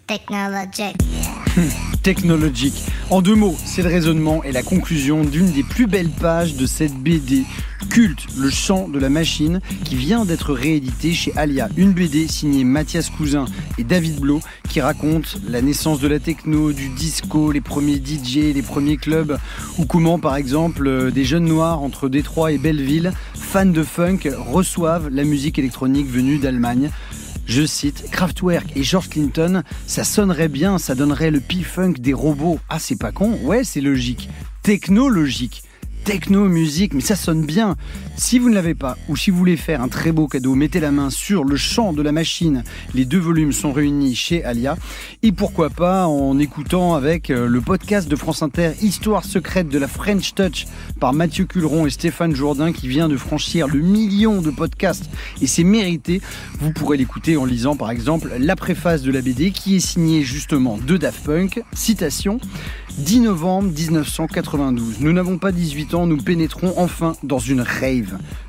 Technologic. Technologic. En 2 mots, c'est le raisonnement et la conclusion d'une des plus belles pages de cette BD culte, Le Chant de la Machine, qui vient d'être réédité chez Alia. Une BD signée Mathias Cousin et David Blo qui raconte la naissance de la techno, du disco, les premiers DJ, les premiers clubs, ou comment par exemple des jeunes noirs entre Détroit et Belleville, fans de funk, reçoivent la musique électronique venue d'Allemagne. Je cite, Kraftwerk et George Clinton, ça sonnerait bien, ça donnerait le P-Funk des robots. Ah, c'est pas con? Ouais, c'est logique. Technologique. Techno-musique, mais ça sonne bien. Si vous ne l'avez pas, ou si vous voulez faire un très beau cadeau, mettez la main sur Le Chant de la Machine. Les 2 volumes sont réunis chez Alia. Et pourquoi pas en écoutant avec le podcast de France Inter, Histoire secrète de la French Touch, par Mathieu Culeron et Stéphane Jourdain, qui vient de franchir le 1 million de podcasts. Et c'est mérité. Vous pourrez l'écouter en lisant par exemple la préface de la BD, qui est signée justement de Daft Punk. Citation: 10 novembre 1992. Nous n'avons pas 18 ans, nous pénétrons enfin dans une rave.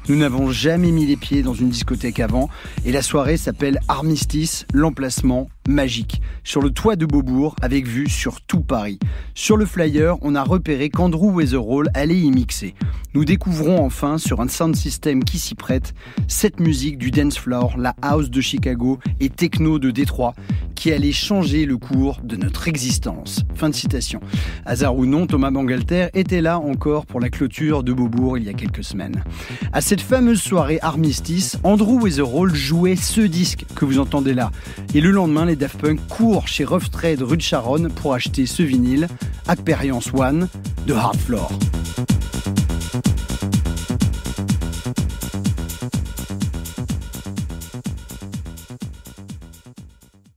Nous n'avons jamais mis les pieds dans une discothèque avant et la soirée s'appelle Armistice, l'emplacement magique. Sur le toit de Beaubourg, avec vue sur tout Paris. Sur le flyer, on a repéré qu'Andrew Weatherall allait y mixer. Nous découvrons enfin, sur un sound system qui s'y prête, cette musique du dance floor, la house de Chicago et techno de Détroit, qui allait changer le cours de notre existence. Fin de citation. Hasard ou non, Thomas Bangalter était là encore pour la clôture de Beaubourg il y a quelques semaines. À cette fameuse soirée Armistice, Andrew Weatherall jouait ce disque que vous entendez là. Et le lendemain, les Daft Punk courent chez Rough Trade rue de Charonne pour acheter ce vinyle, Experience One de Hard Floor.